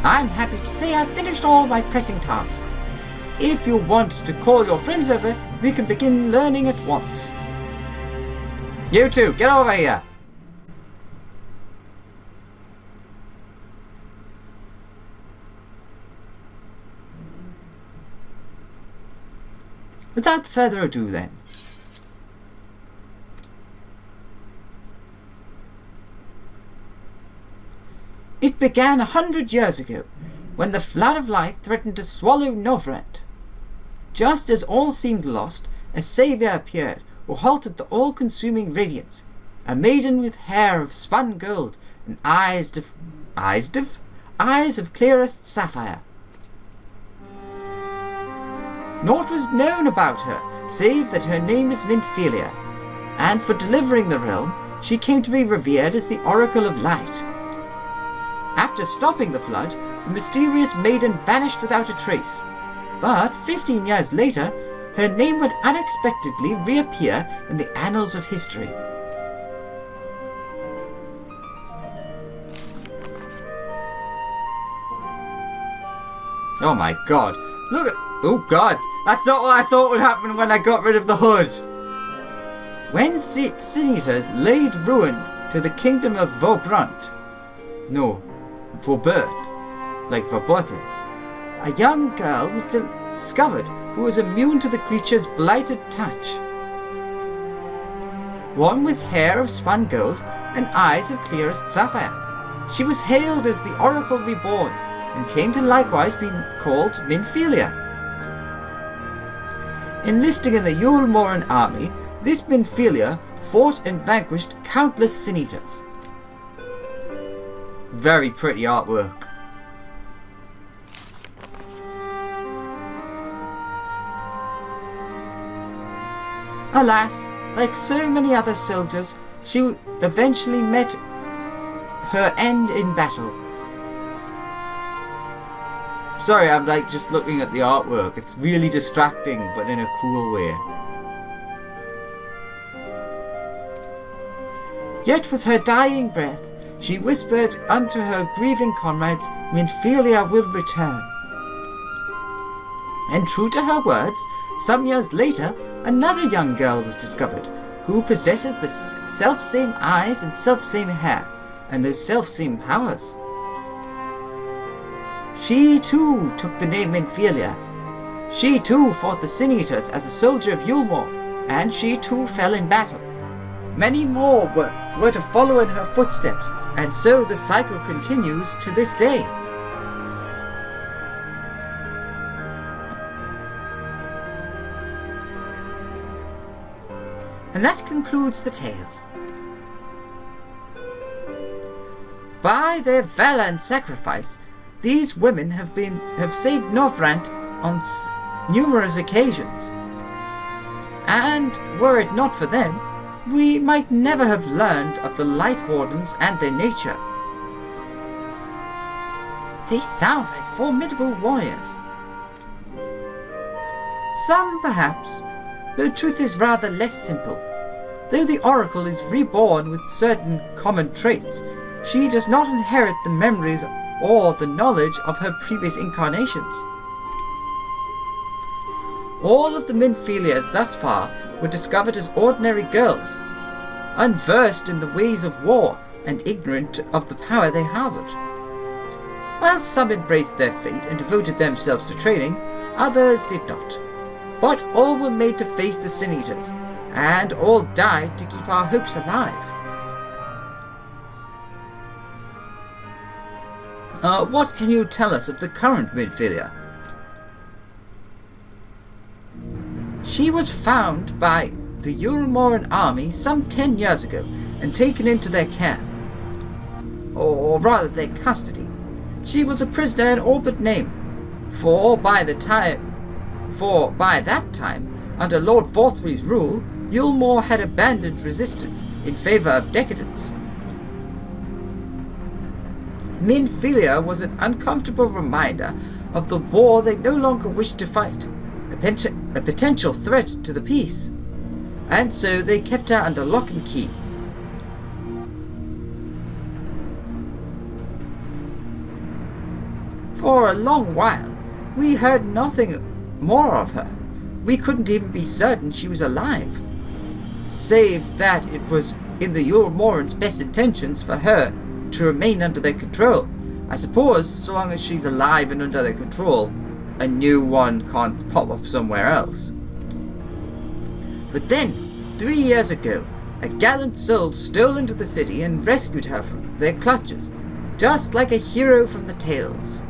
I'm happy to say I've finished all my pressing tasks. If you want to call your friends over, we can begin learning at once. You two, get over here! Without further ado then. It began 100 years ago, when the flood of light threatened to swallow Northrend. Just as all seemed lost, a saviour appeared, who halted the all-consuming radiance, a maiden with hair of spun gold and eyes of clearest sapphire. Naught was known about her, save that her name is Minfilia, and for delivering the realm, she came to be revered as the Oracle of Light. After stopping the flood, the mysterious maiden vanished without a trace, but 15 years later, her name would unexpectedly reappear in the annals of history. Oh my god, look at— oh god, that's not what I thought would happen when I got rid of the hood! When Sin-Eaters laid ruin to the kingdom of Vobrunt, no, Vobert, like Verboten, a young girl was discovered who was immune to the creature's blighted touch. One with hair of spun gold and eyes of clearest sapphire. She was hailed as the Oracle Reborn, and came to likewise be called Minfilia. Enlisting in the Yulmoran army, this Minfilia fought and vanquished countless Sin-Eaters. Very pretty artwork. Alas, like so many other soldiers, she eventually met her end in battle. Sorry, I'm like just looking at the artwork. It's really distracting, but in a cool way. Yet with her dying breath, she whispered unto her grieving comrades, Minfilia will return. And true to her words, some years later, another young girl was discovered, who possessed the self-same eyes and self-same hair, and those self-same powers. She too took the name Minfilia. She too fought the Sin-Eaters as a soldier of Yulmor, and she too fell in battle. Many more were to follow in her footsteps, and so the cycle continues to this day. And that concludes the tale. By their valor and sacrifice, these women have saved Northrend on numerous occasions. And were it not for them, we might never have learned of the Light Wardens and their nature. They sound like formidable warriors. Some, perhaps. The truth is rather less simple. Though the Oracle is reborn with certain common traits, she does not inherit the memories or the knowledge of her previous incarnations. All of the Minfilias thus far were discovered as ordinary girls, unversed in the ways of war and ignorant of the power they harbored. While some embraced their fate and devoted themselves to training, others did not. But all were made to face the Sin-Eaters, and all died to keep our hopes alive. What can you tell us of the current Minfilia? She was found by the Yulmoran army some 10 years ago and taken into their care. Or rather their custody. She was a prisoner in all but name, for by that time, under Lord Vorthry's rule, Yulmor had abandoned resistance in favour of decadence. Minfilia was an uncomfortable reminder of the war they no longer wished to fight, a potential threat to the peace, and so they kept her under lock and key. For a long while, we heard nothing more of her. We couldn't even be certain she was alive. Save that it was in the Yulmorans' best intentions for her to remain under their control. I suppose, so long as she's alive and under their control, a new one can't pop up somewhere else. But then, 3 years ago, a gallant soul stole into the city and rescued her from their clutches, just like a hero from the tales.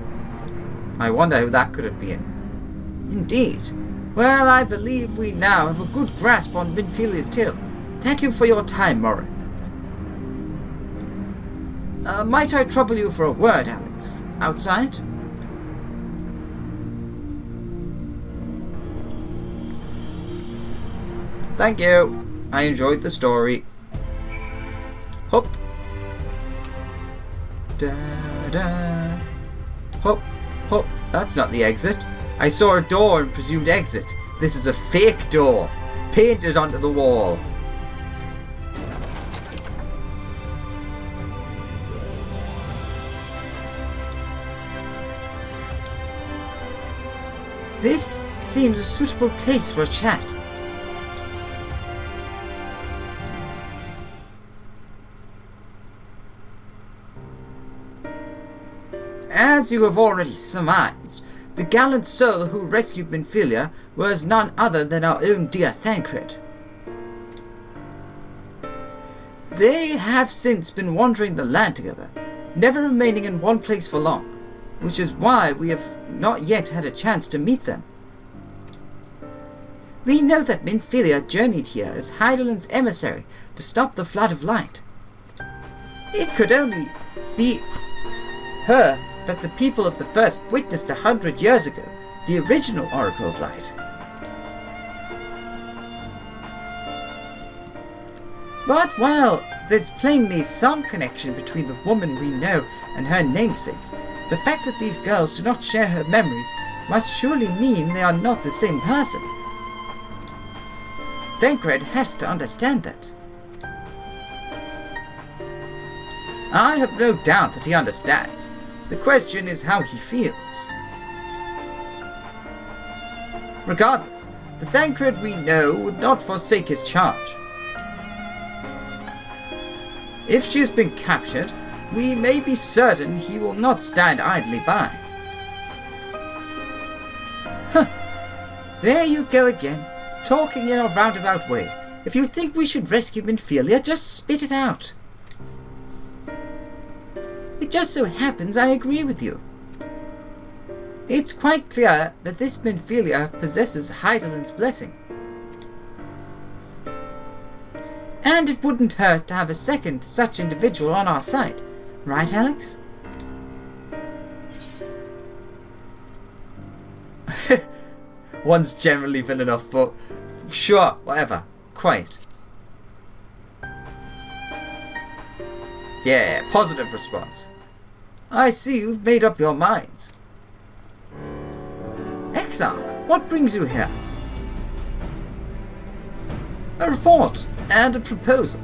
I wonder who that could have been. Indeed. Well, I believe we now have a good grasp on Minfilia's tale. Thank you for your time, Morin. Might I trouble you for a word, Alex? Outside? Thank you. I enjoyed the story. Hop. Da da. Hop. Hop. That's not the exit. I saw a door and presumed exit. This is a fake door. Painted onto the wall. This seems a suitable place for a chat. As you have already surmised, the gallant soul who rescued Minfilia was none other than our own dear Thancred. They have since been wandering the land together, never remaining in one place for long, which is why we have not yet had a chance to meet them. We know that Minfilia journeyed here as Heidelind's emissary to stop the flood of light. It could only be her that the people of the First witnessed 100 years ago, the original Oracle of Light. But while there's plainly some connection between the woman we know and her namesakes, the fact that these girls do not share her memories must surely mean they are not the same person. Thancred has to understand that. I have no doubt that he understands. The question is how he feels. Regardless, the Thancred we know would not forsake his charge. If she has been captured, we may be certain he will not stand idly by. Huh. There you go again, talking in a roundabout way. If you think we should rescue Minfilia, just spit it out. It just so happens I agree with you. It's quite clear that this Minfilia possesses Heidelind's blessing. And it wouldn't hurt to have a second such individual on our side. Right, Alex? One's generally been enough for... Sure, whatever. Quiet. Yeah, positive response. I see you've made up your minds. Exarch, what brings you here? A report and a proposal.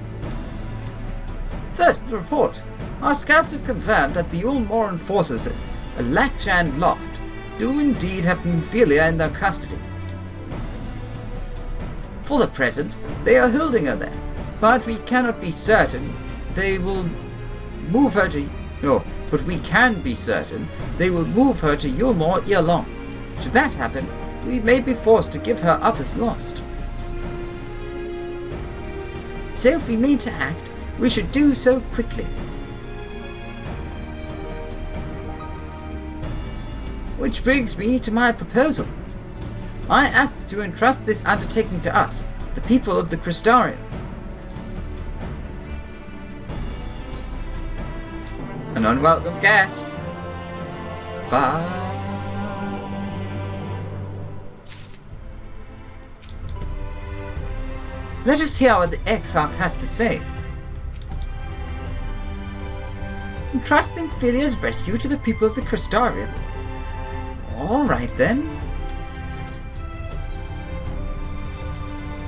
First, the report. Our scouts have confirmed that the Yulmoran forces at Lakshan Loft do indeed have Minfilia in their custody. For the present, they are holding her there, but we cannot be certain they will move her to... No, but we can be certain they will move her to Yulmore ere long. Should that happen, we may be forced to give her up as lost. So if we mean to act, we should do so quickly. Which brings me to my proposal. I asked to entrust this undertaking to us, the people of the Crystarium. An unwelcome guest. Bye. Let us hear what the Exarch has to say. Entrust Minfilia's rescue to the people of the Crystarium. Alright then.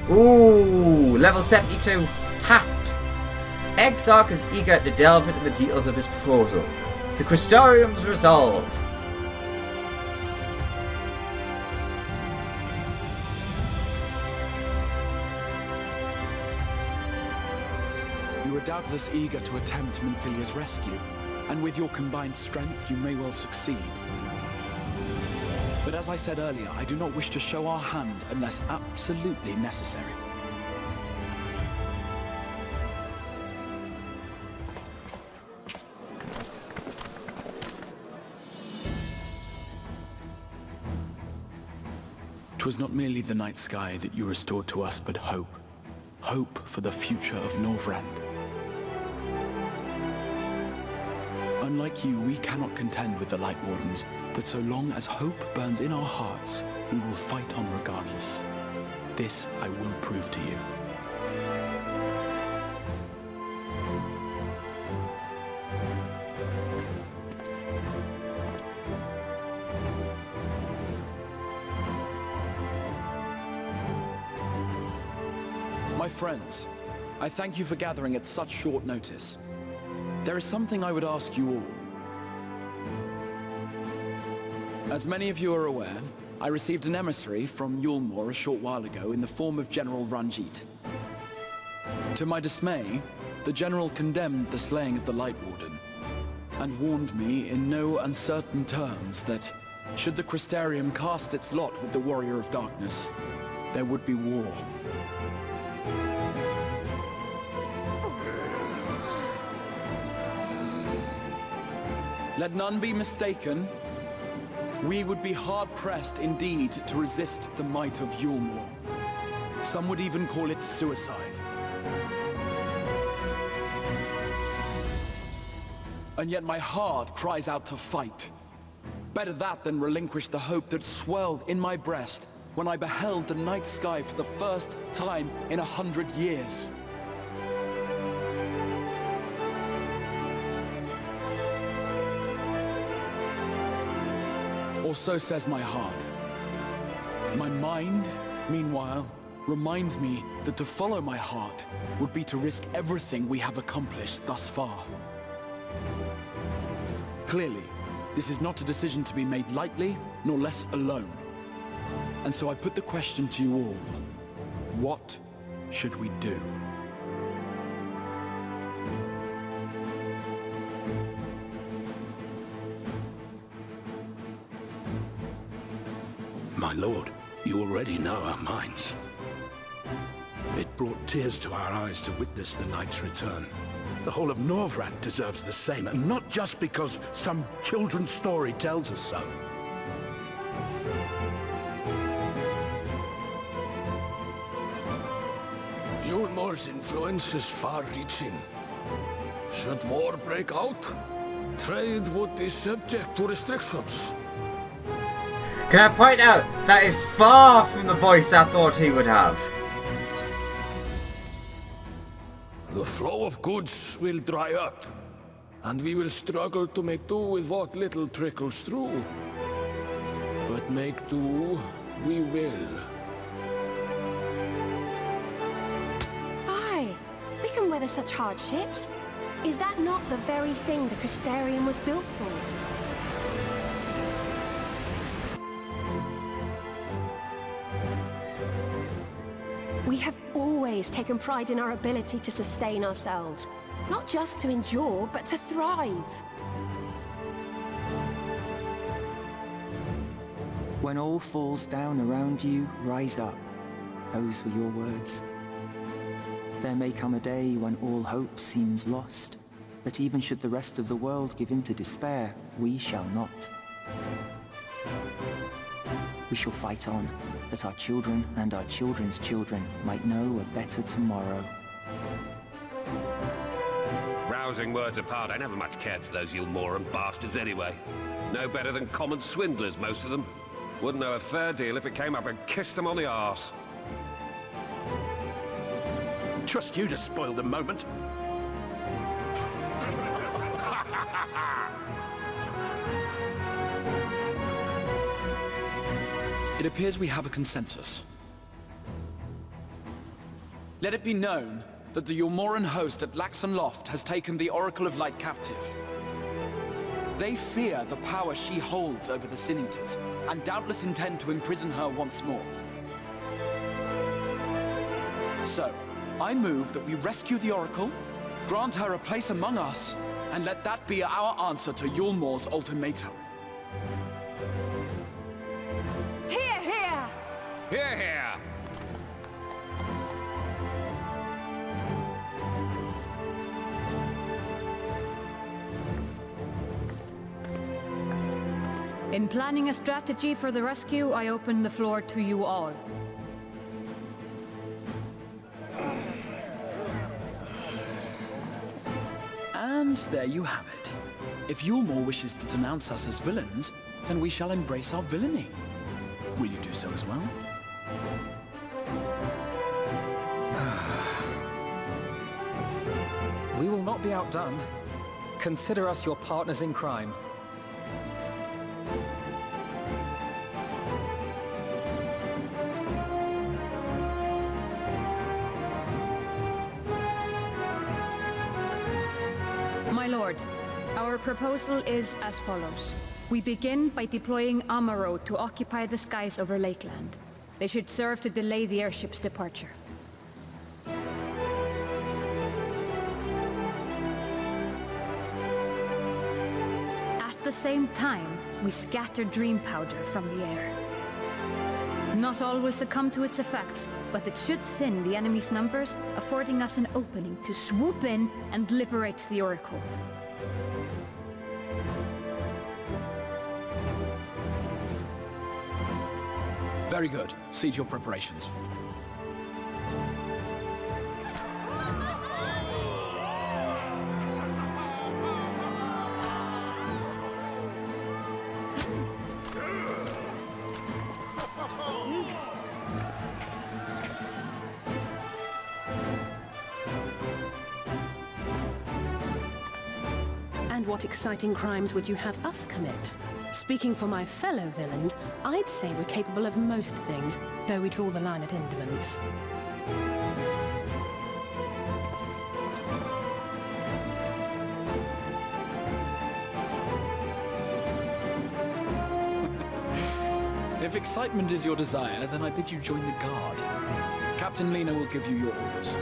Ooh, level 72. Hat. Exarch is eager to delve into the details of his proposal. The Crystarium's resolve. doubtless eager to attempt Minfilia's rescue, and with your combined strength, you may well succeed. But as I said earlier, I do not wish to show our hand unless absolutely necessary. Twas not merely the night sky that you restored to us, but hope. Hope for the future of Norvrand. Unlike you, we cannot contend with the Light Wardens, but so long as hope burns in our hearts, we will fight on regardless. This I will prove to you. My friends, I thank you for gathering at such short notice. There is something I would ask you all. As many of you are aware, I received an emissary from Yulmore a short while ago in the form of General Ranjit. To my dismay, the General condemned the slaying of the Light Warden, and warned me in no uncertain terms that, should the Crystarium cast its lot with the Warrior of Darkness, there would be war. Let none be mistaken. We would be hard-pressed indeed to resist the might of Yulmore. Some would even call it suicide. And yet my heart cries out to fight. Better that than relinquish the hope that swelled in my breast when I beheld the night sky for the first time in 100 years. Or so says my heart. My mind, meanwhile, reminds me that to follow my heart would be to risk everything we have accomplished thus far. Clearly, this is not a decision to be made lightly, nor less alone. And so I put the question to you all. What should we do? My lord, you already know our minds. It brought tears to our eyes to witness the knight's return. The whole of Norvrand deserves the same, and not just because some children's story tells us so. Yulmore's influence is far-reaching. Should war break out, trade would be subject to restrictions. Can I point out, that is far from the voice I thought he would have. The flow of goods will dry up, and we will struggle to make do with what little trickles through. But make do, we will. Aye, we can weather such hardships. Is that not the very thing the Crystarium was built for? We have always taken pride in our ability to sustain ourselves. Not just to endure, but to thrive. When all falls down around you, rise up. Those were your words. There may come a day when all hope seems lost, but even should the rest of the world give in to despair, we shall not. We shall fight on, that our children and our children's children might know a better tomorrow. Rousing words apart, I never much cared for those Yulmoran bastards anyway. No better than common swindlers, most of them. Wouldn't know a fair deal if it came up and kissed them on the arse. Trust you to spoil the moment. It appears we have a consensus. Let it be known that the Yulmoran host at Laxon Loft has taken the Oracle of Light captive. They fear the power she holds over the Sin Eaters, and doubtless intend to imprison her once more. So, I move that we rescue the Oracle, Grant her a place among us, and let that be our answer to Yulmore's ultimatum. Hear, hear! Hear, hear! In planning a strategy for the rescue, I open the floor to you all. And there you have it. If Yulmore wishes to denounce us as villains, then we shall embrace our villainy. Will you do so as well? We will not be outdone. Consider us your partners in crime. My lord, our proposal is as follows. We begin by deploying Amaro to occupy the skies over Lakeland. They should serve to delay the airship's departure. At the same time, we scatter dream powder from the air. Not all will succumb to its effects, but it should thin the enemy's numbers, affording us an opening to swoop in and liberate the Oracle. Very good. See to your preparations. And what exciting crimes would you have us commit? Speaking for my fellow villains, I'd say we're capable of most things, though we draw the line at indolence. If excitement is your desire, then I bid you join the guard. Captain Lena will give you your orders.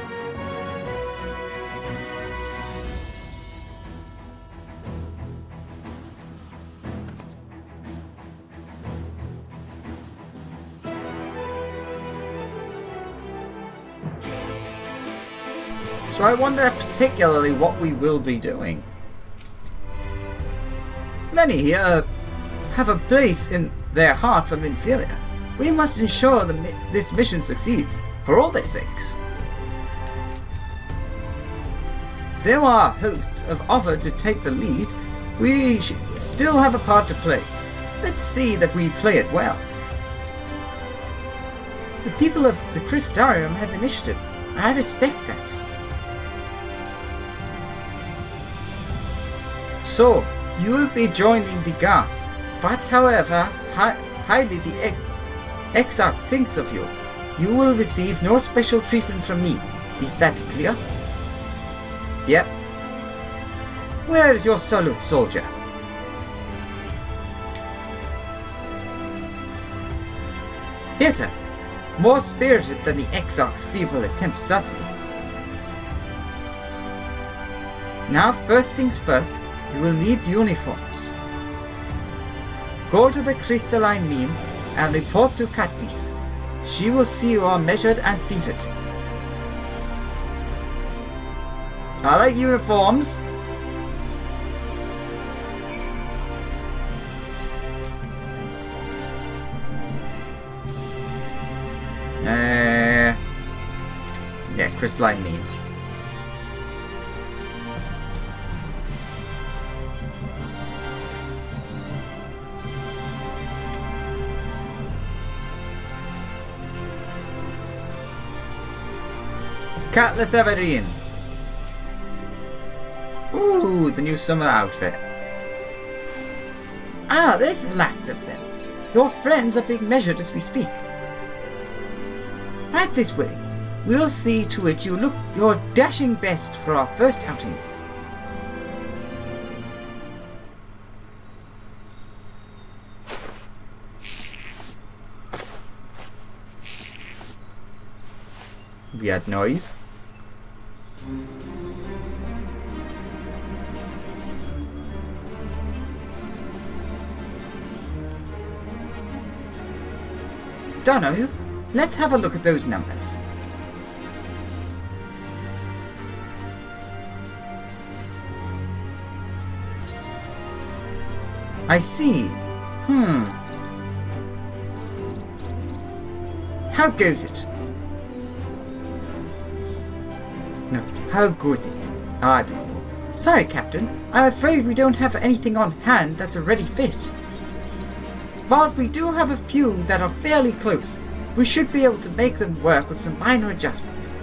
So I wonder particularly what we will be doing. Many here have a place in their heart for Minfilia. We must ensure this mission succeeds, for all their sakes. Though our hosts have offered to take the lead, we still have a part to play. Let's see that we play it well. The people of the Crystarium have initiative, and I respect that. So, you'll be joining the guard, but however highly the Exarch thinks of you, you will receive no special treatment from me. Is that clear? Yep. Where is your salute, soldier? Better. More spirited than the Exarch's feeble attempt, certainly. Now, first things first, you will need uniforms. Go to the crystalline mine and report to Katniss. She will see you are measured and fitted. Alright, uniforms. Yeah, crystalline mine. Cutlass Everine. Ooh, the new summer outfit. Ah, there's the last of them. Your friends are being measured as we speak. Right this way. We'll see to it you look your dashing best for our first outing. Weird noise. done, are you? Let's have a look at those numbers. I see. How goes it? No, how goes it? I don't know. Sorry, Captain. I'm afraid we don't have anything on hand that's a ready fit. But we do have a few that are fairly close. We should be able to make them work with some minor adjustments.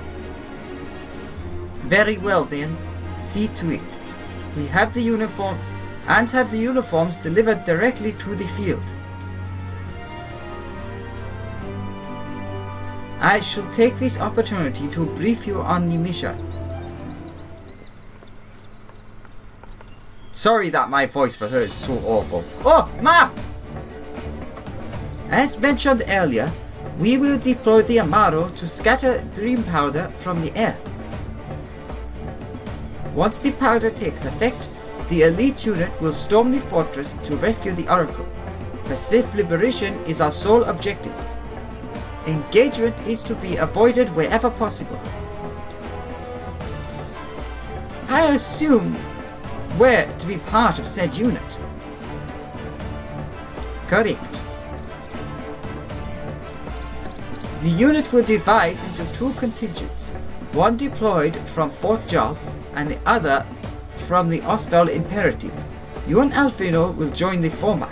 Very well then. See to it. We have the uniform and have the uniforms delivered directly to the field. I shall take this opportunity to brief you on the mission. Sorry that my voice for her is so awful. Oh, Ma! As mentioned earlier, we will deploy the Amaro to scatter dream powder from the air. Once the powder takes effect, the elite unit will storm the fortress to rescue the Oracle. Her safe liberation is our sole objective. Engagement is to be avoided wherever possible. I assume we're to be part of said unit. Correct. The unit will divide into two contingents, one deployed from Fort Job and the other from the Hostile Imperative. You and Alfredo will join the former.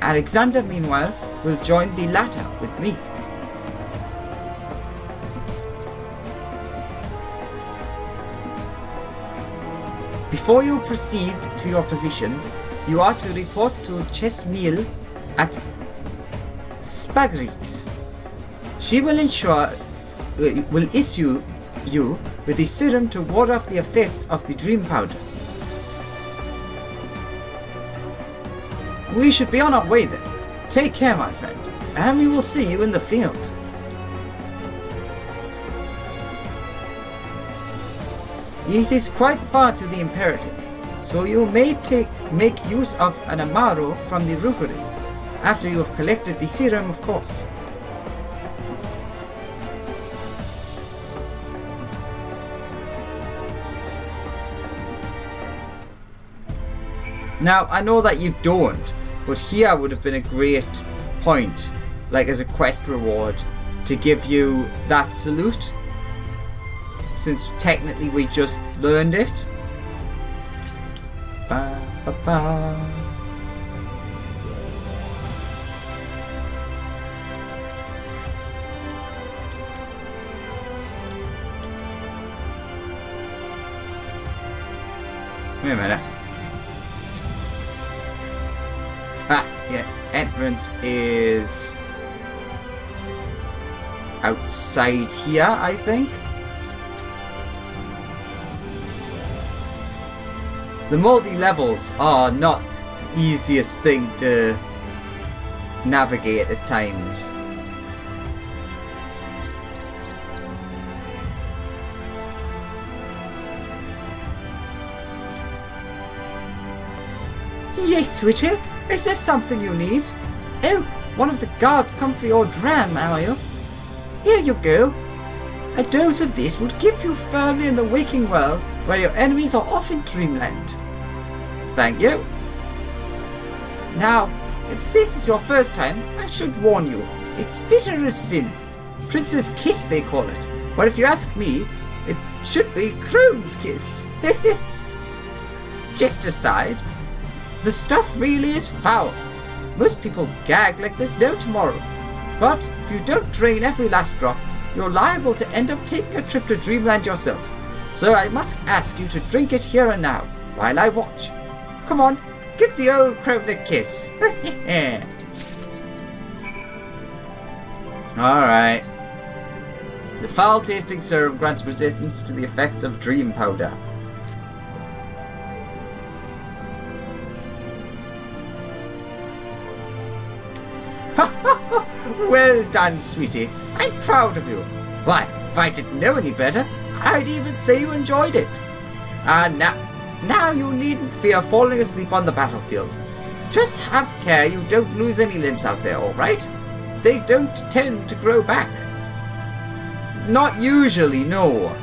Alexander, meanwhile, will join the latter with me. Before you proceed to your positions, you are to report to Chesmil at Spagrix. She will issue you with the serum to ward off the effects of the dream powder. We should be on our way then. Take care, my friend, and we will see you in the field. It is quite far to the Imperative, so you may make use of an Amaro from the Rookery, after you have collected the serum, of course. Now, I know that you don't, but here would have been a great point, like as a quest reward, to give you that salute, since technically we just learned it. Ba, ba, ba. Wait a minute. Yeah, entrance is outside here, I think. The multi-levels are not the easiest thing to navigate at times. Yes, sweetie. Is there something you need? Oh, one of the guards come for your dram, are you? Here you go. A dose of this will keep you firmly in the waking world where your enemies are off in dreamland. Thank you. Now, if this is your first time, I should warn you, it's bitter as sin. Prince's Kiss, they call it. But if you ask me, it should be Crone's Kiss. Just aside, the stuff really is foul. Most people gag like there's no tomorrow. But if you don't drain every last drop, you're liable to end up taking a trip to Dreamland yourself. So I must ask you to drink it here and now, while I watch. Come on, give the old crone a kiss. Alright. The foul-tasting serum grants resistance to the effects of dream powder. Well done, sweetie. I'm proud of you. Why, if I didn't know any better, I'd even say you enjoyed it. Now you needn't fear falling asleep on the battlefield. Just have care you don't lose any limbs out there, alright? They don't tend to grow back. Not usually, no.